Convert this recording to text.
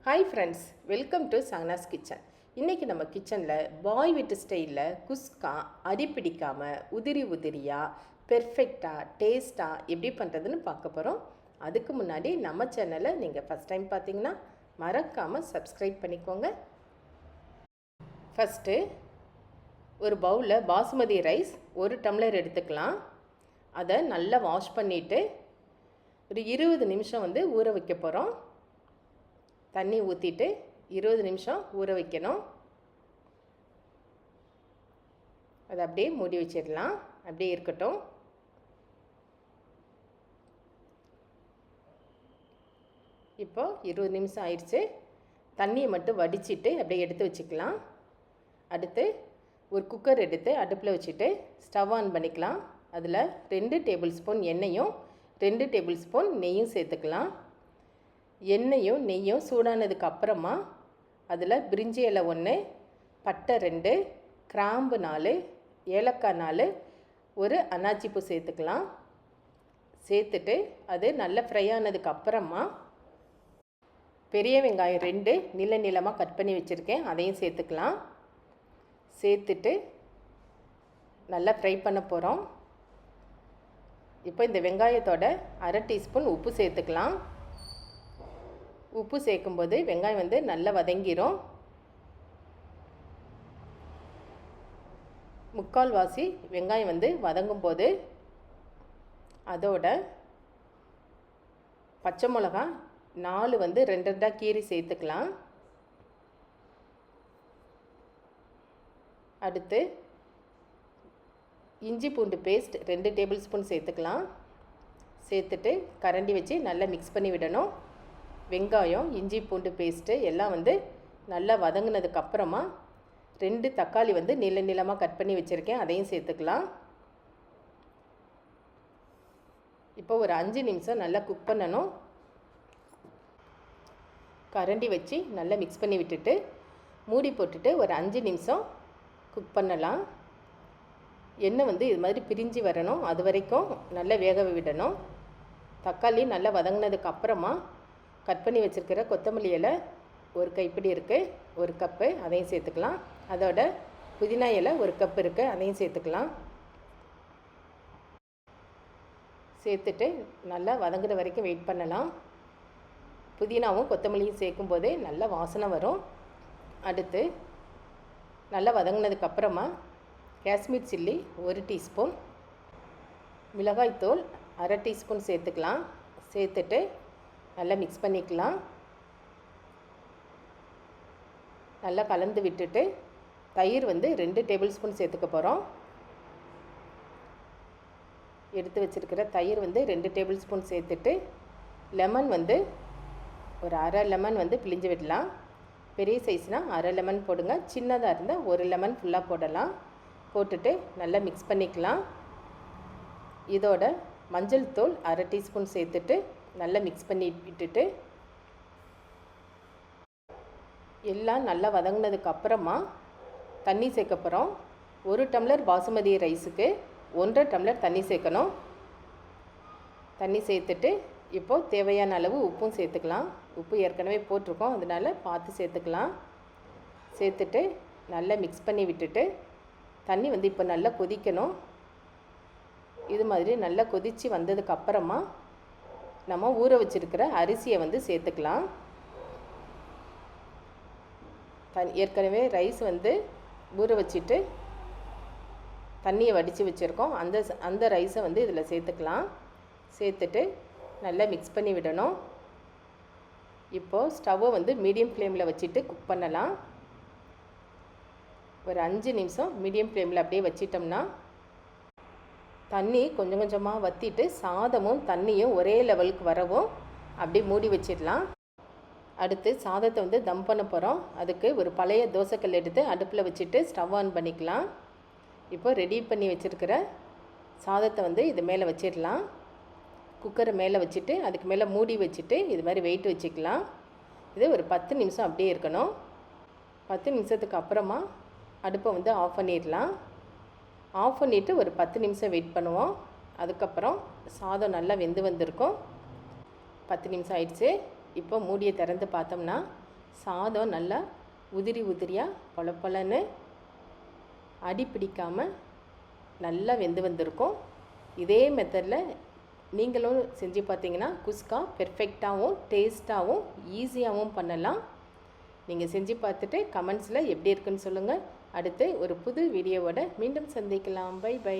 Hi friends, welcome to Sanganas kitchen. இன்றைக்கி நம்ம கிச்சனில் பாய் வீட்டு ஸ்டைலில் குஸ்கா அடிப்பிடிக்காமல் உதிரியாக பெர்ஃபெக்டாக டேஸ்ட்டாக எப்படி பண்ணுறதுன்னு பார்க்க போகிறோம். அதுக்கு முன்னாடி நம்ம சேனலை நீங்கள் ஃபஸ்ட் டைம் பார்த்தீங்கன்னா மறக்காமல் சப்ஸ்கிரைப் பண்ணிக்கோங்க. ஃபஸ்ட்டு ஒரு பவுலில் பாசுமதி ரைஸ் 1 டம்ளர் எடுத்துக்கலாம். அதை நல்லா வாஷ் பண்ணிவிட்டு ஒரு 20 நிமிஷம் ஊற வைக்க போகிறோம். தண்ணி ஊற்றிட்டு 20 நிமிஷம் ஊற வைக்கணும். அதை அப்படியே மூடி வச்சிடலாம், அப்படியே இருக்கட்டும். இப்போ 20 நிமிஷம் ஆயிடுச்சு. தண்ணியை மட்டும் வடிச்சிட்டு அப்படியே எடுத்து வச்சுக்கலாம். அடுத்து ஒரு குக்கர் எடுத்து அடுப்பில் வச்சுட்டு ஸ்டவ் ஆன் பண்ணிக்கலாம். அதில் 2 டேபிள் ஸ்பூன் எண்ணெயும் 2 டேபிள் ஸ்பூன் நெய்யும் சேர்த்துக்கலாம். எண்ணெயும் நெய்யும் சூடானதுக்கு அப்புறமா அதில் பிரிஞ்சி இலை 1, பட்டை 2, கிராம்பு 4, ஏலக்காய் 4, ஒரு அன்னாச்சிப்பூ சேர்த்துக்கலாம். சேர்த்துட்டு அது நல்லா ஃப்ரை ஆனதுக்கு அப்புறமா பெரிய வெங்காயம் 2 நீளமாக கட் பண்ணி வச்சுருக்கேன், அதையும் சேர்த்துக்கலாம். சேர்த்துட்டு நல்லா ஃப்ரை பண்ண போகிறோம். இப்போ இந்த வெங்காயத்தோட 1/2 டீஸ்பூன் உப்பு சேர்த்துக்கலாம். உப்பு சேர்க்கும்போது வெங்காயம் நல்லா வதங்கிரும். முக்கால்வாசி வெங்காயம் வதங்கும் போது அதோட பச்சை மிளகா 4 2 கீரி சேர்த்துக்கலாம். அடுத்து இஞ்சி பூண்டு பேஸ்ட் 2 டேபிள் ஸ்பூன் சேர்த்துக்கலாம். சேர்த்துட்டு கரண்டி வச்சு நல்லா மிக்ஸ் பண்ணி விடணும். வெங்காயம் இஞ்சி பூண்டு பேஸ்ட்டு எல்லாம் நல்லா வதங்கினதுக்கப்புறமா 2 தக்காளி நீளமாக கட் பண்ணி வச்சுருக்கேன், அதையும் சேர்த்துக்கலாம். இப்போ ஒரு 5 நிமிஷம் நல்லா குக் பண்ணணும். கரண்டி வச்சு நல்லா மிக்ஸ் பண்ணி விட்டுட்டு மூடி போட்டுட்டு ஒரு 5 நிமிஷம் குக் பண்ணலாம். எண்ணெய் இது மாதிரி பிரிஞ்சு வரணும், அது வரைக்கும் நல்லா வேக விடணும். தக்காளி நல்லா வதங்கினதுக்கு அப்புறமா கட் பண்ணி வச்சுருக்கிற கொத்தமல்லி இலை 1 கைப்பிடி இருக்குது, 1 கப்பு, அதையும் சேர்த்துக்கலாம். அதோட புதினா இலை 1 கப் இருக்குது, அதையும் சேர்த்துக்கலாம். சேர்த்துட்டு நல்லா வதங்குற வரைக்கும் வெயிட் பண்ணலாம். புதினாவும் கொத்தமல்லியும் சேர்க்கும் போதே நல்லா வாசனை வரும். அடுத்து நல்லா வதங்கினதுக்கப்புறமா காஷ்மீர் சில்லி 1 டீஸ்பூன், மிளகாய்த்தூள் 1/2 டீஸ்பூன் சேர்த்துக்கலாம். சேர்த்துட்டு நல்லா மிக்ஸ் பண்ணிக்கலாம். நல்லா கலந்து விட்டுட்டு தயிர் 2 டேபிள் ஸ்பூன் சேர்த்துக்க போகிறோம். எடுத்து வச்சுருக்கிற தயிர் 2 டேபிள் ஸ்பூன் சேர்த்துட்டு லெமன் ஒரு 1/2 லெமன் பிழிஞ்சு விடலாம். பெரிய சைஸ்னால் 1/2 லெமன் போடுங்க, சின்னதாக இருந்தால் 1 லெமன் ஃபுல்லாக போடலாம். போட்டுட்டு நல்லா மிக்ஸ் பண்ணிக்கலாம். இதோட மஞ்சள் தூள் 1/2 டீஸ்பூன் சேர்த்துட்டு நல்லா மிக்ஸ் பண்ணி விட்டுட்டு எல்லாம் நல்லா வதங்கினதுக்கு அப்புறமா தண்ணி சேர்க்க போகிறோம். 1 டம்ளர் பாசுமதி ரைஸுக்கு 1.5 டம்ளர் தண்ணி சேர்க்கணும். தண்ணி சேர்த்துட்டு இப்போது தேவையான அளவு உப்பும் சேர்த்துக்கலாம். உப்பு ஏற்கனவே போட்டிருக்கோம், அதனால் பார்த்து சேர்த்துக்கலாம். சேர்த்துட்டு நல்லா மிக்ஸ் பண்ணி விட்டுட்டு தண்ணி இப்போ நல்லா கொதிக்கணும். இது மாதிரி நல்லா கொதித்து வந்ததுக்கப்புறமா நம்ம ஊற வச்சுருக்கிற அரிசியை சேர்த்துக்கலாம். ஏற்கனவே ரைஸ் ஊற வச்சுட்டு தண்ணியை வடித்து வச்சுருக்கோம், அந்த ரைஸை இதில் சேர்த்துக்கலாம். சேர்த்துட்டு நல்லா மிக்ஸ் பண்ணி விடணும். இப்போது ஸ்டவ்வை மீடியம் ஃப்ளேமில் வச்சுட்டு குக் பண்ணலாம். ஒரு 5 நிமிஷம் மீடியம் ஃப்ளேமில் அப்படியே வச்சிட்டோம்னா தண்ணி கொஞ்சம் கொஞ்சமாக வற்றிட்டு சாதமும் தண்ணியும் ஒரே லெவலுக்கு வரவும் அப்படியே மூடி வச்சிடலாம். அடுத்து சாதத்தை தம் பண்ண போகிறோம். அதுக்கு ஒரு பழைய தோசைக்கல் எடுத்து அடுப்பில் வச்சுட்டு ஸ்டவ் ஆன் பண்ணிக்கலாம். இப்போ ரெடி பண்ணி வச்சுருக்கிற சாதத்தை இது மேலே வச்சிடலாம். குக்கரை மேலே வச்சுட்டு அதுக்கு மேலே மூடி வச்சுட்டு இது மாதிரி வெயிட் வச்சுக்கலாம். இது ஒரு 10 நிமிஷம் அப்படியே இருக்கணும். 10 நிமிஷத்துக்கு அப்புறமா அடுப்பை ஆஃப் பண்ணிடலாம். ஆஃப் பண்ணிவிட்டு ஒரு 10 நிமிஷம் வெயிட் பண்ணுவோம். அதுக்கப்புறம் சாதம் நல்லா வெந்து வந்திருக்கும். 10 நிமிஷம் ஆயிடுச்சு. இப்போ மூடியை திறந்து பார்த்தோம்னா சாதம் நல்லா உதிரி உதிரியாக பொலப்பொலன்னு அடி பிடிக்காமல் நல்லா வெந்து வந்திருக்கும். இதே மெத்தடில் நீங்களும் செஞ்சு பார்த்தீங்கன்னா குஸ்கா பெர்ஃபெக்டாகவும் டேஸ்ட்டாகவும் ஈஸியாகவும் பண்ணலாம். நீங்கள் செஞ்சு பார்த்துட்டு கமெண்ட்ஸில் எப்படி இருக்குன்னு சொல்லுங்கள். அடுத்து ஒரு புது வீடியோவோட மீண்டும் சந்திக்கலாம். Bye by.